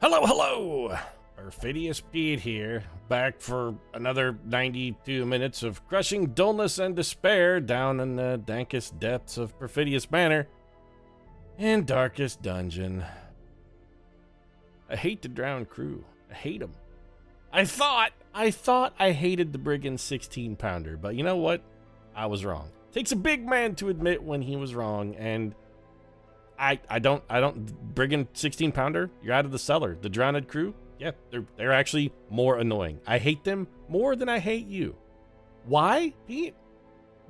Hello, hello! Perfidious Pete here, back for another 92 minutes of crushing dullness and despair down in the dankest depths of Perfidious Manor and darkest dungeon. I hate the drowned crew. I hate them. I thought I hated the brigand 16-pounder, but you know what? I was wrong. Takes a big man to admit when he was wrong, and I don't brigand 16-pounder, you're out of the cellar. The drowned crew, yeah, they're actually more annoying. I hate them more than I hate you. Why, Pete?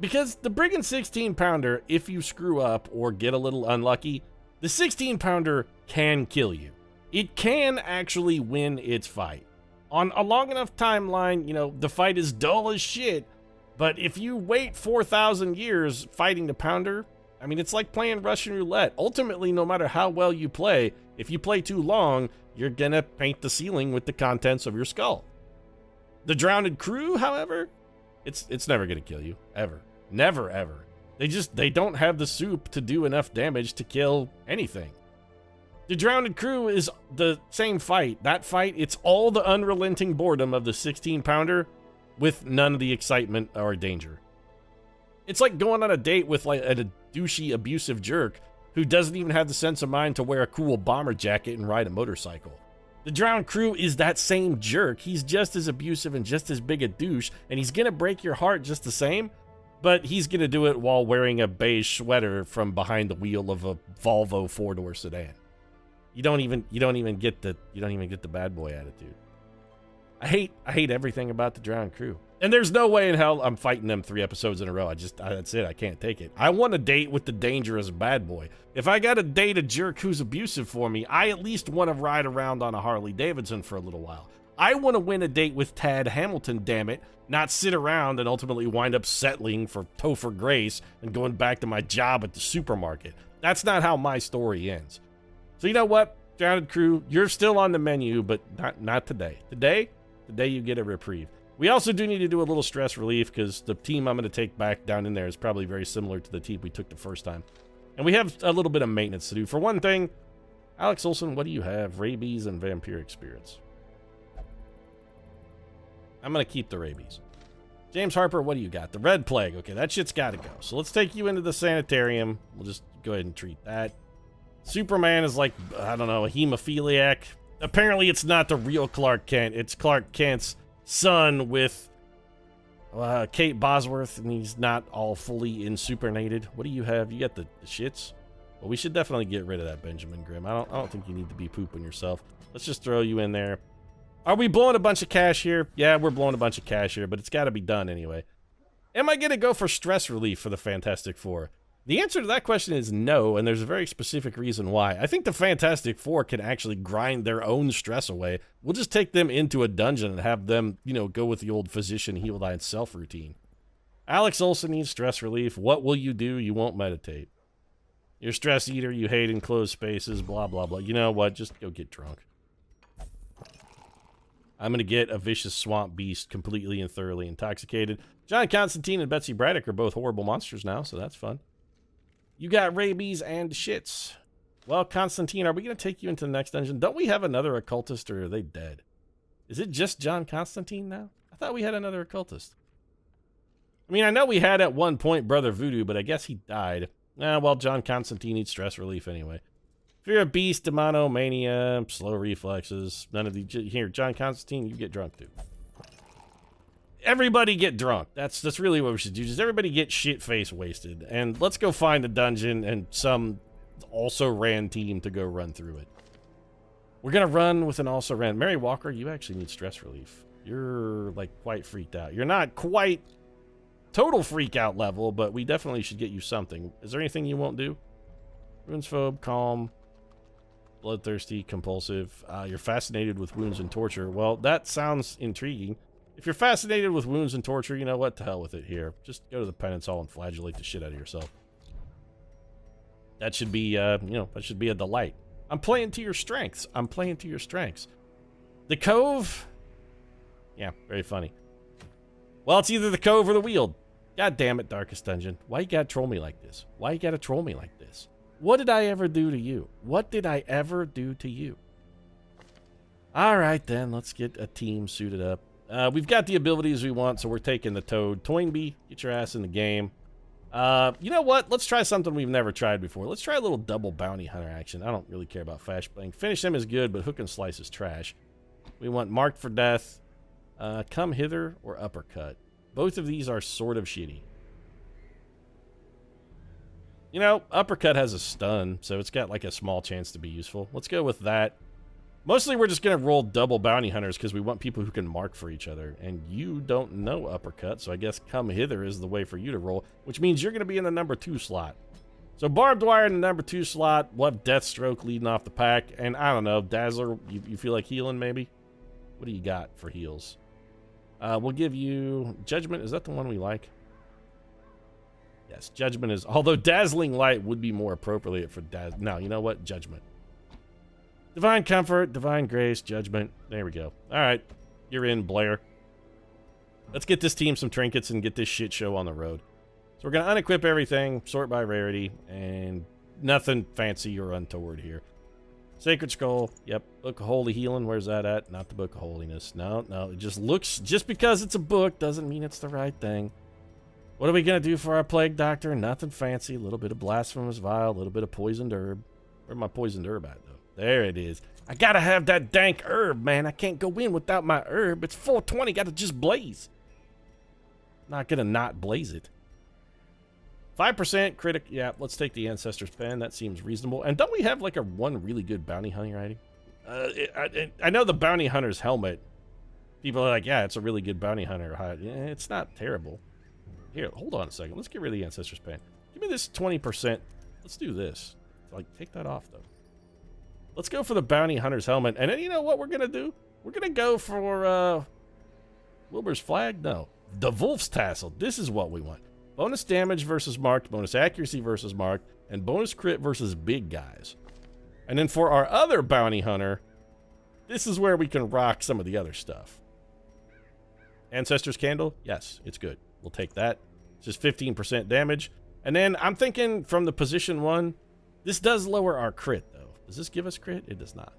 Because the brigand 16-pounder, if you screw up or get a little unlucky, the 16-pounder can kill you. It can actually win its fight. On a long enough timeline, you know, the fight is dull as shit, but if you wait 4,000 years fighting the pounder, I mean, it's like playing Russian roulette. Ultimately, no matter how well you play, if you play too long, you're gonna paint the ceiling with the contents of your skull. The drowned crew, however, it's never gonna kill you, ever. Never, ever. They don't have the soup to do enough damage to kill anything. The drowned crew is the same fight. That fight, it's all the unrelenting boredom of the 16-pounder with none of the excitement or danger. It's like going on a date with like a douchey, abusive jerk who doesn't even have the sense of mind to wear a cool bomber jacket and ride a motorcycle. The drowned crew is that same jerk. He's just as abusive and just as big a douche, and he's gonna break your heart just the same, but he's gonna do it while wearing a beige sweater from behind the wheel of a Volvo 4-door sedan. You don't even get the bad boy attitude. I hate everything about the drowned crew. And there's no way in hell I'm fighting them 3 episodes in a row. That's it. I can't take it. I want to date with the dangerous bad boy. If I got to date a jerk who's abusive for me, I at least want to ride around on a Harley Davidson for a little while. I want to win a date with Tad Hamilton, damn it, not sit around and ultimately wind up settling for Topher Grace and going back to my job at the supermarket. That's not how my story ends. So you know what, drowned crew, you're still on the menu, but not today. Today you get a reprieve. We also do need to do a little stress relief because the team I'm going to take back down in there is probably very similar to the team we took the first time. And we have a little bit of maintenance to do. For one thing, Alex Olson, what do you have? Rabies and vampiric spirits. I'm going to keep the rabies. James Harper, what do you got? The red plague. Okay, that shit's got to go. So let's take you into the sanitarium. We'll just go ahead and treat that. Superman is like, I don't know, a hemophiliac. Apparently it's not the real Clark Kent. It's Clark Kent's son with Kate Bosworth, and he's not all fully insupernated. What do you have? You got the shits? Well, we should definitely get rid of that Benjamin Grimm. I don't think you need to be pooping yourself. Let's just throw you in there. Are we blowing a bunch of cash here? Yeah, we're blowing a bunch of cash here, but it's got to be done anyway. Am I going to go for stress relief for the Fantastic Four? The answer to that question is no, and there's a very specific reason why. I think the Fantastic Four can actually grind their own stress away. We'll just take them into a dungeon and have them, you know, go with the old physician heal thyself routine. Alex Olson needs stress relief. What will you do? You won't meditate. You're a stress eater. You hate enclosed spaces, blah, blah, blah. You know what? Just go get drunk. I'm going to get a vicious swamp beast completely and thoroughly intoxicated. John Constantine and Betsy Braddock are both horrible monsters now, so that's fun. You got rabies and shits. Well, Constantine, are we going to take you into the next dungeon? Don't we have another occultist, or are they dead? Is it just John Constantine now? I thought we had another occultist. I mean, I know we had at one point Brother Voodoo, but I guess he died. Well, John Constantine needs stress relief anyway. If you're a beast, demonomania, slow reflexes, none of the... Here, John Constantine, you get drunk, too. Everybody get drunk. That's really what we should do. Just everybody get shit-face wasted. And let's go find a dungeon and some also-ran team to go run through it. We're going to run with an also-ran. Mary Walker, you actually need stress relief. You're, like, quite freaked out. You're not quite total freak-out level, but we definitely should get you something. Is there anything you won't do? Ruinsphobe, calm, bloodthirsty, compulsive. You're fascinated with wounds and torture. Well, that sounds intriguing. If you're fascinated with wounds and torture, you know what? To hell with it here. Just go to the penance hall and flagellate the shit out of yourself. That should be, that should be a delight. I'm playing to your strengths. I'm playing to your strengths. The Cove? Yeah, very funny. Well, it's either the Cove or the Weald. God damn it, Darkest Dungeon. Why you gotta troll me like this? Why you gotta troll me like this? What did I ever do to you? What did I ever do to you? All right, then. Let's get a team suited up. We've got the abilities we want, so we're taking the Toad. Toynbee, get your ass in the game. You know what? Let's try something we've never tried before. Let's try a little double bounty hunter action. I don't really care about flashbang. Finish him is good, but hook and slice is trash. We want marked for death, come hither, or uppercut. Both of these are sort of shitty. You know, uppercut has a stun, so it's got like a small chance to be useful. Let's go with that. Mostly we're just going to roll double bounty hunters because we want people who can mark for each other. And you don't know uppercut, so I guess come hither is the way for you to roll, which means you're going to be in the number 2 slot. So barbed wire in the number 2 slot. We'll have Deathstroke leading off the pack. And I don't know, Dazzler, you feel like healing maybe? What do you got for heals? We'll give you Judgment. Is that the one we like? Yes, Judgment is... Although Dazzling Light would be more appropriate for... No, you know what? Judgment. Divine Comfort, Divine Grace, Judgment. There we go. All right. You're in, Blair. Let's get this team some trinkets and get this shit show on the road. So we're going to unequip everything, sort by rarity, and nothing fancy or untoward here. Sacred Skull. Yep. Book of Holy Healing. Where's that at? Not the Book of Holiness. No. It just looks... Just because it's a book doesn't mean it's the right thing. What are we going to do for our Plague Doctor? Nothing fancy. A little bit of Blasphemous Vial, a little bit of Poisoned Herb. Where's my Poisoned Herb at, though? There it is. I got to have that dank herb, man. I can't go in without my herb. It's 420. Got to just blaze. Not going to not blaze it. 5% critic. Yeah, let's take the Ancestor's Pen. That seems reasonable. And don't we have like one really good bounty hunting item? I know the Bounty Hunter's helmet. People are like, yeah, it's a really good bounty hunter. Yeah, it's not terrible. Here, hold on a second. Let's get rid of the Ancestor's Pen. Give me this 20%. Let's do this. Like, take that off, though. Let's go for the Bounty Hunter's helmet. And then you know what we're going to do? We're going to go for, Wilbur's Flag? No. The Wolf's Tassel. This is what we want. Bonus damage versus marked, bonus accuracy versus marked, and bonus crit versus big guys. And then for our other Bounty Hunter, this is where we can rock some of the other stuff. Ancestor's Candle? Yes, it's good. We'll take that. It's just 15% damage. And then I'm thinking from the position 1, this does lower our crit, though. Does this give us crit? It does not.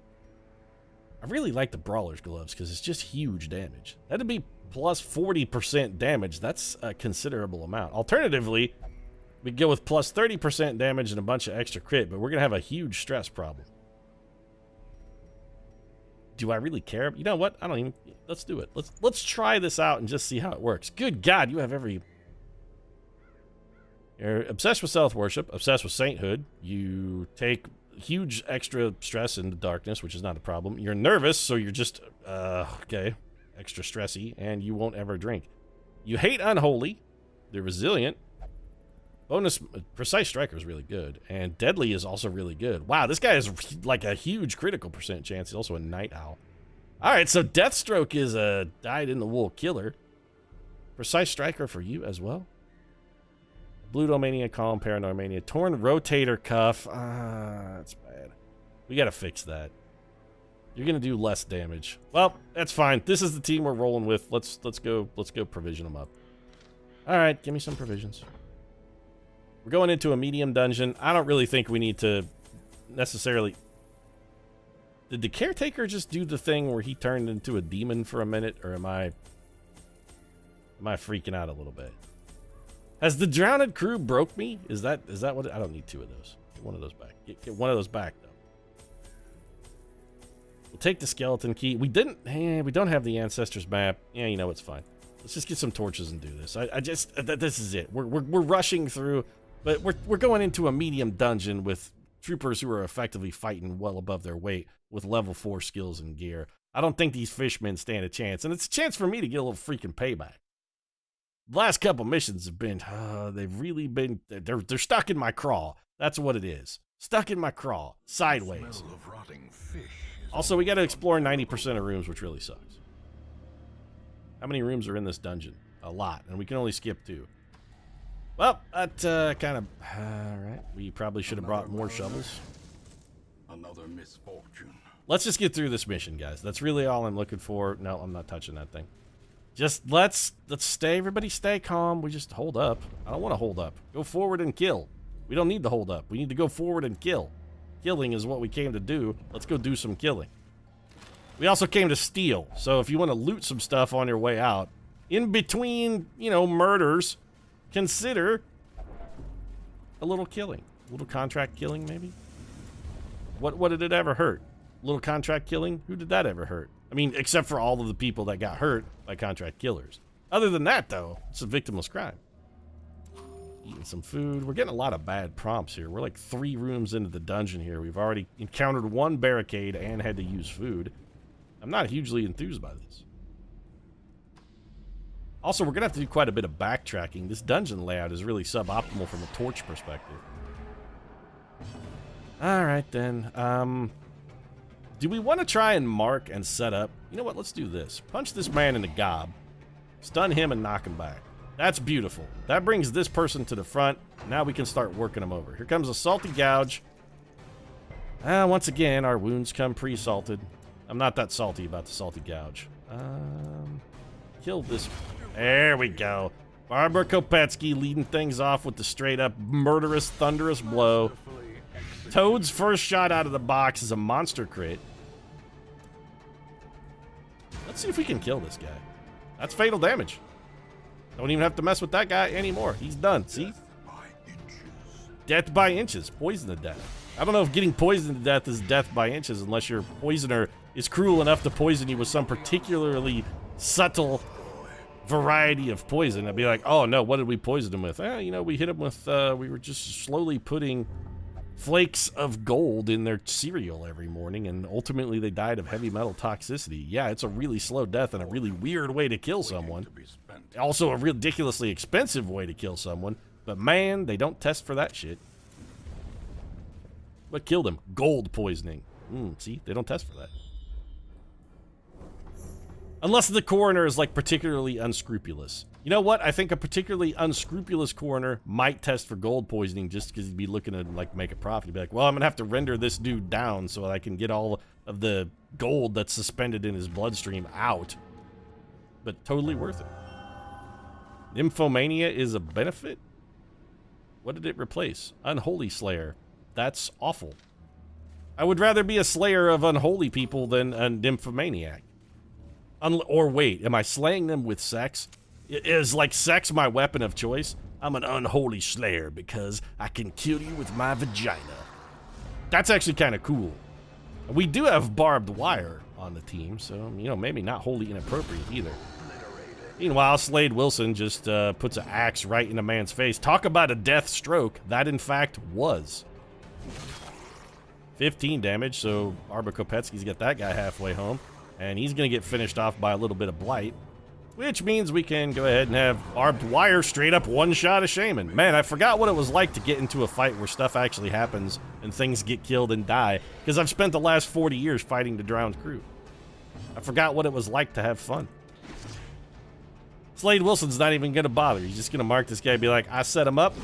I really like the Brawler's Gloves because it's just huge damage. That'd be plus 40% damage. That's a considerable amount. Alternatively, we go with plus 30% damage and a bunch of extra crit, but we're going to have a huge stress problem. Do I really care? You know what? I don't even... Let's do it. Let's try this out and just see how it works. Good God, you have every... You're obsessed with self-worship, obsessed with sainthood. You take huge extra stress in the darkness, which is not a problem. You're nervous, so you're just, okay, extra stressy, and you won't ever drink. You hate unholy. They're resilient. Bonus, Precise Striker is really good, and Deadly is also really good. Wow, this guy has like a huge critical percent chance. He's also a Night Owl. All right, so Deathstroke is a dyed-in-the-wool killer. Precise Striker for you as well. Blue Domania, Calm, Paranoid Mania. Torn Rotator Cuff. That's bad. We got to fix that. You're going to do less damage. Well, that's fine. This is the team we're rolling with. Let's go provision them up. All right, give me some provisions. We're going into a medium dungeon. I don't really think we need to necessarily... Did the Caretaker just do the thing where he turned into a demon for a minute, or am I freaking out a little bit? Has the Drowned Crew broke me? Is that what? I don't need 2 of those. Get one of those back. Get one of those back though. We'll take the skeleton key. We don't have the Ancestors map. Yeah, you know it's fine. Let's just get some torches and do this. This is it. We're rushing through, but we're going into a medium dungeon with troopers who are effectively fighting well above their weight with level 4 skills and gear. I don't think these fishmen stand a chance, and it's a chance for me to get a little freaking payback. The last couple missions have been, they've really been, they're stuck in my craw. That's what it is. Stuck in my craw, sideways. Also, we got to explore 90% of rooms, which really sucks. How many rooms are in this dungeon? A lot, and we can only skip 2. Well, that kind of, all right. We probably should have brought more shovels. Another misfortune. Let's just get through this mission, guys. That's really all I'm looking for. No, I'm not touching that thing. Just let's stay, everybody stay calm. We just hold up. I don't want to hold up. Go forward and kill. We don't need to hold up. We need to go forward and kill. Killing is what we came to do. Let's go do some killing. We also came to steal, so if you want to loot some stuff on your way out, in between, you know, murders, consider a little killing. A little contract killing, maybe? What did it ever hurt? A little contract killing? Who did that ever hurt? I mean, except for all of the people that got hurt by contract killers. Other than that, though, it's a victimless crime. Eating some food. We're getting a lot of bad prompts here. We're like 3 rooms into the dungeon here. We've already encountered 1 barricade and had to use food. I'm not hugely enthused by this. Also, we're going to have to do quite a bit of backtracking. This dungeon layout is really suboptimal from a torch perspective. Alright then. Do we want to try and mark and set up? You know what? Let's do this. Punch this man in the gob. Stun him and knock him back. That's beautiful. That brings this person to the front. Now we can start working him over. Here comes a salty gouge. Once again, our wounds come pre-salted. I'm not that salty about the salty gouge. Kill this. There we go. Barbara Kopetsky leading things off with the straight-up murderous, thunderous blow. Toad's first shot out of the box is a monster crit. Let's see if we can kill this guy. That's fatal damage. Don't even have to mess with that guy anymore. He's done. See? Death by inches. Poison to death. I don't know if getting poisoned to death is death by inches unless your poisoner is cruel enough to poison you with some particularly subtle variety of poison. I'd be like, oh no, what did we poison him with? You know, we hit him with, we were just slowly putting flakes of gold in their cereal every morning, and ultimately they died of heavy metal toxicity. Yeah, it's a really slow death and a really weird way to kill someone. Also a ridiculously expensive way to kill someone, but man, they don't test for that shit. What killed him? Gold poisoning. See, they don't test for that. Unless the coroner is like particularly unscrupulous. You know what? I think a particularly unscrupulous coroner might test for gold poisoning just because he'd be looking to like make a profit. He'd be like, well, I'm gonna have to render this dude down so that I can get all of the gold that's suspended in his bloodstream out. But totally worth it. Nymphomania is a benefit? What did it replace? Unholy Slayer. That's awful. I would rather be a slayer of unholy people than a nymphomaniac. Or wait, am I slaying them with sex? Is like sex my weapon of choice? I'm an unholy slayer because I can kill you with my vagina. That's actually kind of cool. We do have barbed wire on the team, so, you know, maybe not wholly inappropriate either. Meanwhile, Slade Wilson just puts an axe right in a man's face. Talk about a death stroke. That, in fact, was. 15 damage, so Barbara Kopetsky's got that guy halfway home. And he's going to get finished off by a little bit of blight. Which means we can go ahead and have barbed wire straight up one-shot a shaman. Man, I forgot what it was like to get into a fight where stuff actually happens and things get killed and die. Because I've spent the last 40 years fighting the drowned crew. I forgot what it was like to have fun. Slade Wilson's not even going to bother. He's just going to mark this guy and be like, I set him up.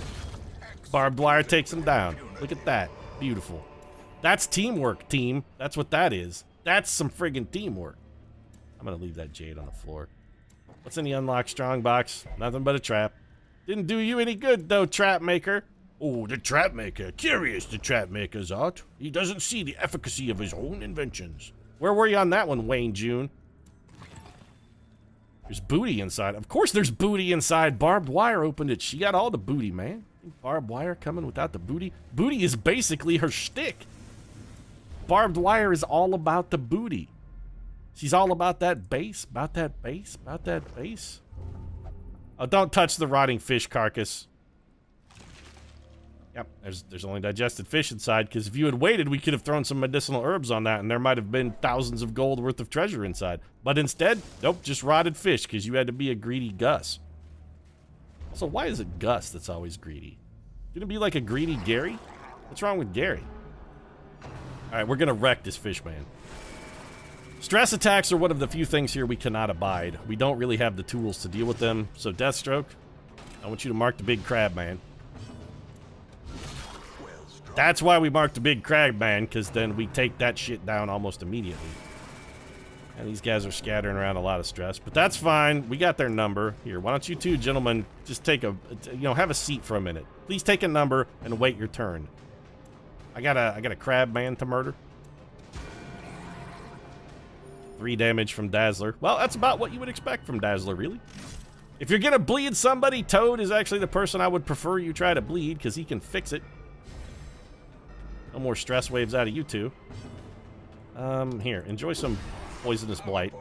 Barbed wire takes him down. Look at that. Beautiful. That's teamwork, team. That's what that is. That's some friggin' teamwork. I'm gonna leave that jade on the floor. What's in the unlocked strong box? Nothing but a trap. Didn't do you any good, though, trap maker. Oh, the trap maker. Curious, the trap maker's art. He doesn't see the efficacy of his own inventions. Where were you on that one, Wayne June? There's booty inside. Of course there's booty inside. Barbed wire opened it. She got all the booty, man. Barbed wire coming without the booty. Booty is basically her shtick. Barbed wire is all about the booty. She's all about that base, about that base, about that base. Oh, don't touch the rotting fish carcass. Yep, there's only digested fish inside, because if you had waited, we could have thrown some medicinal herbs on that, and there might have been thousands of gold worth of treasure inside. But instead, nope, just rotted fish, because you had to be a greedy Gus. So why is it Gus that's always greedy? Gonna be like a greedy Gary? What's wrong with Gary? Alright, we're gonna wreck this fish man. Stress attacks are one of the few things here we cannot abide. We don't really have the tools to deal with them, so Deathstroke, I want you to mark the big crab man. That's why we marked the big crab man, because then we take that shit down almost immediately. And these guys are scattering around a lot of stress, but that's fine. We got their number. Here, why don't you two gentlemen just take a, have a seat for a minute. Please take a number and wait your turn. I got a crab man to murder. 3 damage from Dazzler. Well, that's about what you would expect from Dazzler, really. If you're gonna bleed somebody, Toad is actually the person I would prefer you try to bleed, because he can fix it. No more stress waves out of you two. Here, enjoy some Poisonous Blight.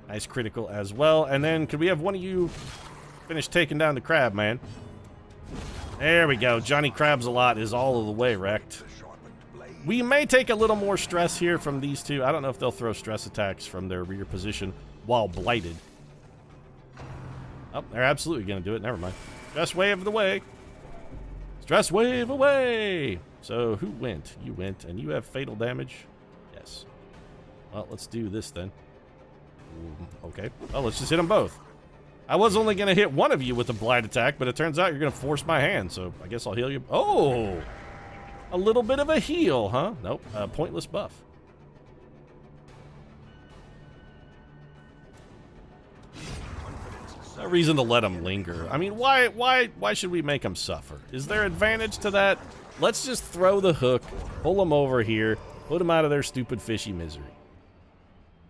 Nice critical as well. And then, could we have one of you finish taking down the crab, man? There we go. Johnny Crabs-a-lot is all of the way wrecked. We may take a little more stress here from these two. I don't know if they'll throw stress attacks from their rear position while blighted. Oh, they're absolutely going to do it. Never mind. Stress wave the way. Stress wave away. So who went? You went, and you have fatal damage? Yes. Well, let's do this then. Okay. Well, let's just hit them both. I was only going to hit one of you with a blight attack, but it turns out you're going to force my hand, so I guess I'll heal you. Oh! A little bit of a heal, huh? Nope. Pointless buff. No reason to let him linger. I mean, why should we make him suffer? Is there advantage to that? Let's just throw the hook, pull them over here, put them out of their stupid fishy misery.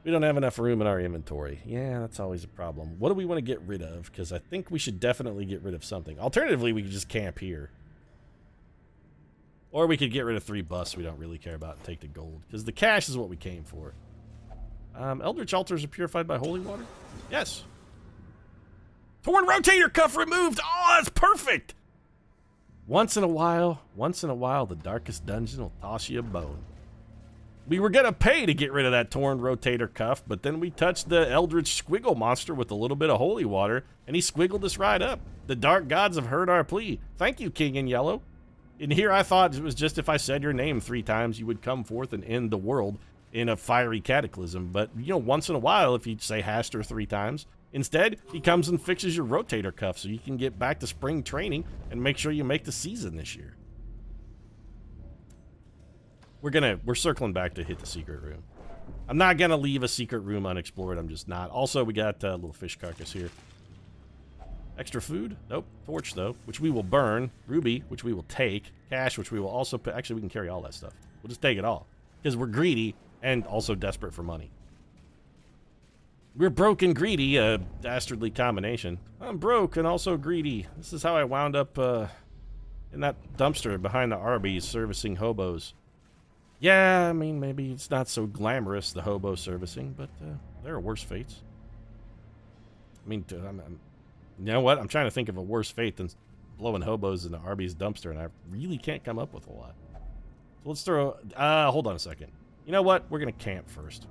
We don't have enough room in our inventory. Yeah, that's always a problem. What do we want to get rid of? Because I think we should definitely get rid of something. Alternatively, we could just camp here. Or we could get rid of 3 busts we don't really care about and take the gold. Because the cash is what we came for. Eldritch altars are purified by holy water? Yes. Torn rotator cuff removed! Oh, that's perfect! Once in a while, the darkest dungeon will toss you a bone. We were gonna pay to get rid of that torn rotator cuff, but then we touched the Eldritch Squiggle monster with a little bit of holy water, and he squiggled us right up. The dark gods have heard our plea. Thank you, King in Yellow. And here I thought it was just if I said your name 3 times, you would come forth and end the world in a fiery cataclysm. But, you know, once in a while, if you say Haster 3 times, instead, he comes and fixes your rotator cuff so you can get back to spring training and make sure you make the season this year. We're circling back to hit the secret room. I'm not gonna leave a secret room unexplored, I'm just not. Also, we got a little fish carcass here. Extra food? Nope. Torch, though, which we will burn. Ruby, which we will take. Cash, which we will also put. Actually, we can carry all that stuff. We'll just take it all. Because we're greedy and also desperate for money. We're broke and greedy, a dastardly combination. I'm broke and also greedy. This is how I wound up in that dumpster behind the Arby's servicing hobos. Yeah, I mean, maybe it's not so glamorous, the hobo servicing, but there are worse fates. I mean, you know what? I'm trying to think of a worse fate than blowing hobos in the Arby's dumpster, and I really can't come up with a lot. So let's throw... hold on a second. You know what? We're going to camp first.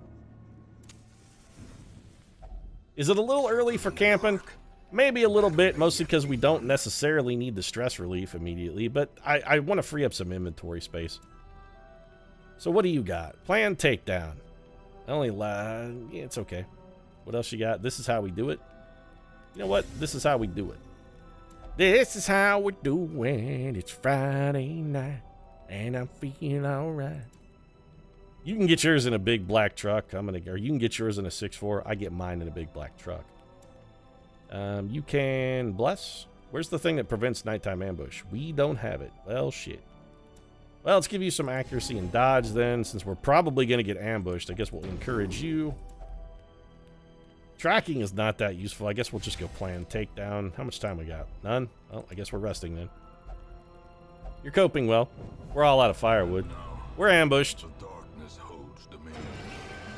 Is it a little early for camping? Maybe a little bit, mostly because we don't necessarily need the stress relief immediately, but I want to free up some inventory space. So what do you got? Planned takedown. Yeah, it's okay. What else you got? This is how we do it. You know what? This is how we do it. This is how we do it. It's Friday night, and I'm feeling alright. You can get yours in a big black truck. Or you can get yours in a 6.4. I get mine in a big black truck. You can bless. Where's the thing that prevents nighttime ambush? We don't have it. Well, shit. Well, let's give you some accuracy and dodge then, since we're probably going to get ambushed. I guess we'll encourage you. Tracking is not that useful. I guess we'll just go plan takedown. How much time we got? None? Well, I guess we're resting then. You're coping well. We're all out of firewood. We're ambushed.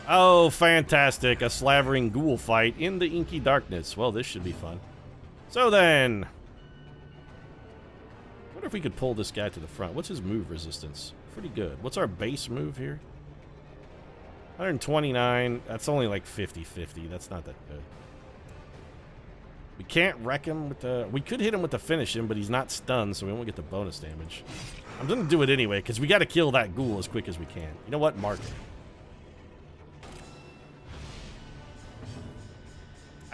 Oh, fantastic. A slavering ghoul fight in the inky darkness. Well, this should be fun. So then... I wonder if we could pull this guy to the front. What's his move resistance? Pretty good. What's our base move here? 129. That's only like 50-50. That's not that good. We can't wreck him with the... We could hit him with the finish him, but he's not stunned, so we won't get the bonus damage. I'm going to do it anyway, because we got to kill that ghoul as quick as we can. You know what? Mark it.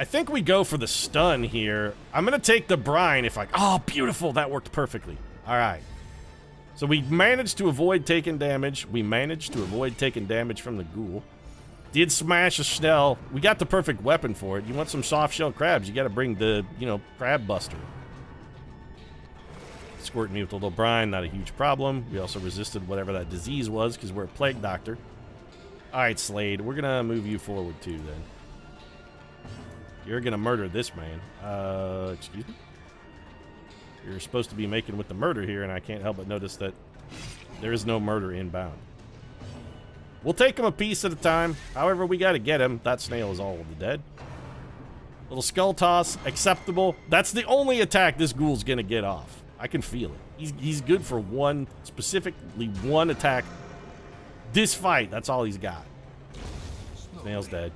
I think we go for the stun here. I'm going to take the brine if I... Oh, beautiful. That worked perfectly. All right. So we managed to avoid taking damage. We managed to avoid taking damage from the ghoul. Did smash a shell. We got the perfect weapon for it. You want some soft shell crabs, you got to bring the, crab buster. Squirt me with a little brine, not a huge problem. We also resisted whatever that disease was because we're a plague doctor. Alright, Slade, we're gonna move you forward too, then. You're gonna murder this man. Excuse me? You're supposed to be making with the murder here, and I can't help but notice that there is no murder inbound. We'll take him a piece at a time. However, we gotta get him. That snail is all of the dead. Little skull toss, acceptable. That's the only attack this ghoul's gonna get off. I can feel it. He's good for one, specifically one attack. This fight, that's all he's got. Snail's dead.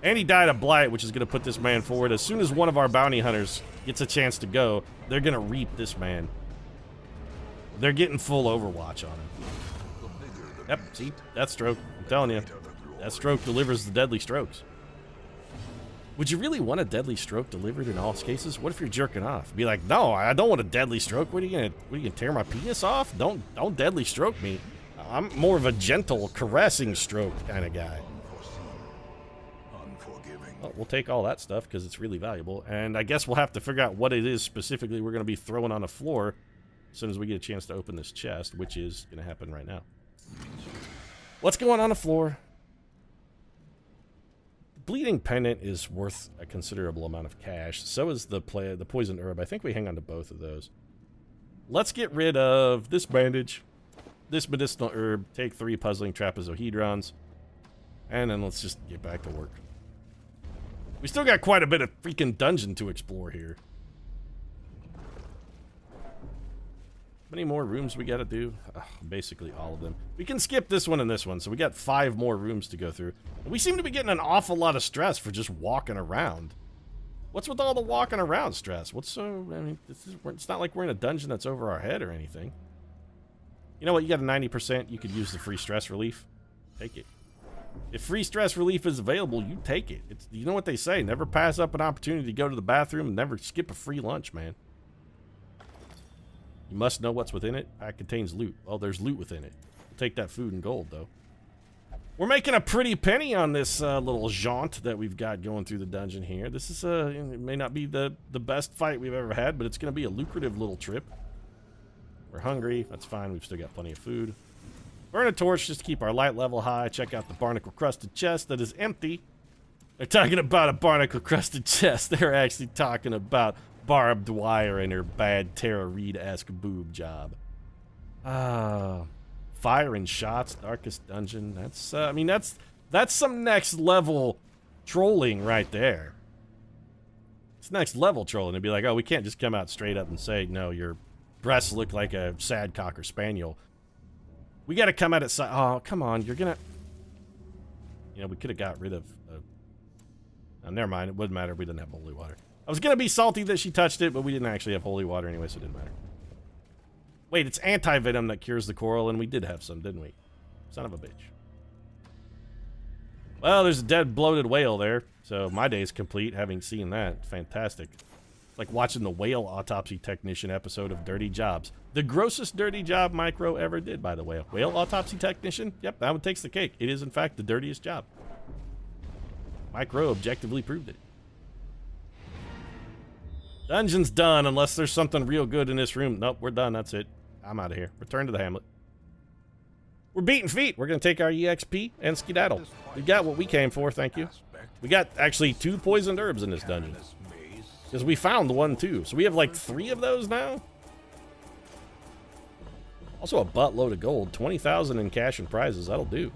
And he died of blight, which is gonna put this man forward. As soon as one of our bounty hunters gets a chance to go, they're gonna reap this man. They're getting full Overwatch on him. Yep, see? Deathstroke. I'm telling you. Deathstroke delivers the deadly strokes. Would you really want a deadly stroke delivered in all cases? What if you're jerking off? Be like, no, I don't want a deadly stroke. What are you gonna tear my penis off? Don't deadly stroke me. I'm more of a gentle, caressing stroke kind of guy. Well, we'll take all that stuff because it's really valuable. And I guess we'll have to figure out what it is specifically we're going to be throwing on the floor as soon as we get a chance to open this chest, which is going to happen right now. What's going on the floor? Bleeding Pendant is worth a considerable amount of cash. So is the Poisoned Herb. I think we hang on to both of those. Let's get rid of this bandage, this Medicinal Herb, take 3 Puzzling Trapezohedrons, and then let's just get back to work. We still got quite a bit of freaking dungeon to explore here. How many more rooms we gotta do? Basically all of them. We can skip this one and this one, so we got 5 more rooms to go through. And we seem to be getting an awful lot of stress for just walking around. What's with all the walking around stress? What's so... I mean, it's not like we're in a dungeon that's over our head or anything. You know what? You got a 90%. You could use the free stress relief. Take it. If free stress relief is available, you take it. You know what they say, never pass up an opportunity to go to the bathroom and never skip a free lunch, man. You must know what's within it. Pack contains loot. Well, there's loot within it. We'll take that food and gold, though. We're making a pretty penny on this little jaunt that we've got going through the dungeon here. This is, it may not be the best fight we've ever had, but it's going to be a lucrative little trip. We're hungry. That's fine. We've still got plenty of food. Burn a torch just to keep our light level high. Check out the barnacle-crusted chest that is empty. They're talking about a barnacle-crusted chest. They're actually talking about barbed wire and her bad Tara Reid-esque boob job. Fire and shots, darkest dungeon. That's, I mean, that's some next level trolling right there. It's next level trolling. It'd be like, oh, we can't just come out straight up and say, no, your breasts look like a sad cocker spaniel. We got to come at it. Oh, come on. You're going to... You know, we could have got rid of... Oh, never mind. It wouldn't matter if we didn't have holy water. I was going to be salty that she touched it, but we didn't actually have holy water anyway, so it didn't matter. Wait, it's anti-venom that cures the coral, and we did have some, didn't we? Son of a bitch. Well, there's a dead, bloated whale there, so my day's complete having seen that. Fantastic. It's like watching the whale autopsy technician episode of Dirty Jobs. The grossest dirty job Micro ever did, by the way. Whale autopsy technician? Yep, that one takes the cake. It is, in fact, the dirtiest job. Micro objectively proved it. Dungeon's done, unless there's something real good in this room. Nope, we're done. That's it. I'm out of here. Return to the hamlet. We're beating feet. We're going to take our EXP and skedaddle. We got what we came for, thank you. We got, actually, 2 poisoned herbs in this dungeon. Because we found one, too. So we have, like, 3 of those now? Also a buttload of gold. 20,000 in cash and prizes. That'll do.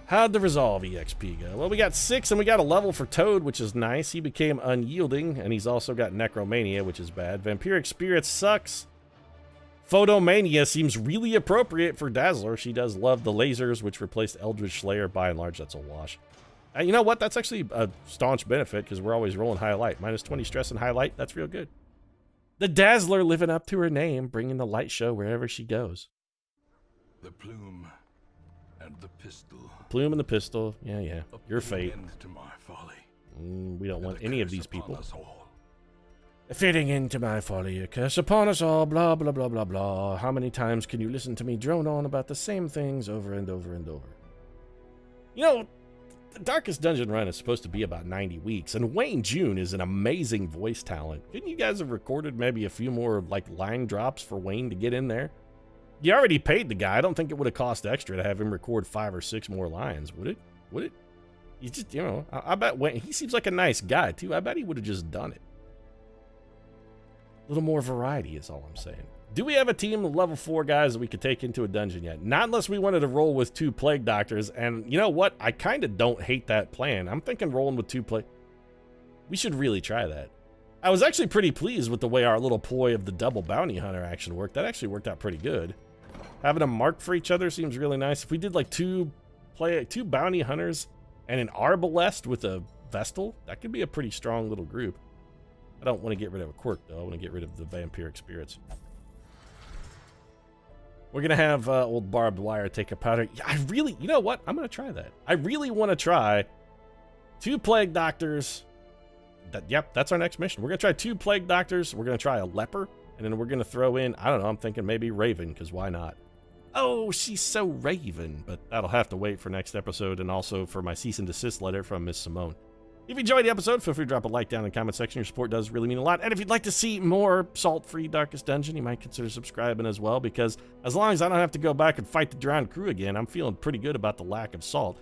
How'd the Resolve EXP go? Well, we got 6, and we got a level for Toad, which is nice. He became unyielding, and he's also got Necromania, which is bad. Vampiric Spirit sucks. Photomania seems really appropriate for Dazzler. She does love the lasers, which replaced Eldritch Slayer. By and large, that's a wash. You know what? That's actually a staunch benefit, because we're always rolling highlight. Minus 20 stress and highlight. That's real good. The Dazzler living up to her name, bringing the light show wherever she goes. The plume and the pistol. Plume and the pistol. Yeah, yeah. Your fate. End to my folly. We don't want any of these people. All. Fitting into my folly, a curse upon us all, blah, blah, blah, blah, blah. How many times can you listen to me drone on about the same things over and over and over? You know, the Darkest Dungeon run is supposed to be about 90 weeks, and Wayne June is an amazing voice talent. Couldn't you guys have recorded maybe a few more, like, line drops for Wayne to get in there? You already paid the guy. I don't think it would have cost extra to have him record 5 or 6 more lines, would it? Would it? He just, you know, I bet he seems like a nice guy, too. I bet he would have just done it. A little more variety is all I'm saying. Do we have a team of level 4 guys that we could take into a dungeon yet? Not unless we wanted to roll with 2 plague doctors. And you know what? I kind of don't hate that plan. I'm thinking rolling with 2 plague. We should really try that. I was actually pretty pleased with the way our little ploy of the double bounty hunter action worked. That actually worked out pretty good. Having them mark for each other seems really nice. If we did like 2 bounty hunters and an arbalest with a vestal, that could be a pretty strong little group. I don't want to get rid of a quirk, though. I want to get rid of the vampiric spirits. We're going to have old barbed wire take a powder. Yeah, I really, you know what? I'm going to try that. I really want to try 2 plague doctors. Yep, that's our next mission. We're going to try 2 plague doctors. We're going to try a leper. And then we're going to throw in, I don't know, I'm thinking maybe Raven, because why not? Oh, she's so Raven. But that'll have to wait for next episode and also for my cease and desist letter from Miss Simone. If you enjoyed the episode, feel free to drop a like down in the comment section. Your support does really mean a lot. And if you'd like to see more salt-free Darkest Dungeon, you might consider subscribing as well, because as long as I don't have to go back and fight the drowned crew again, I'm feeling pretty good about the lack of salt.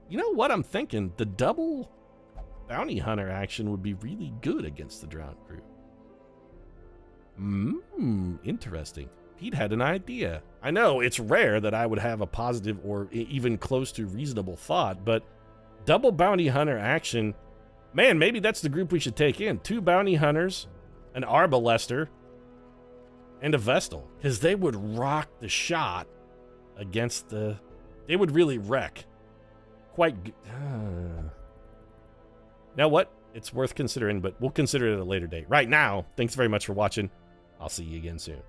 You know what I'm thinking? The double bounty hunter action would be really good against the drowned crew. Interesting. Pete had an idea. I know it's rare that I would have a positive or even close to reasonable thought, but double bounty hunter action, man, maybe that's the group we should take in. 2 bounty hunters, an arbalester, and a vestal, because they would rock the shot against the... They would really wreck. Quite good. Now what? It's worth considering, but we'll consider it at a later date. Right now, thanks very much for watching. I'll see you again soon.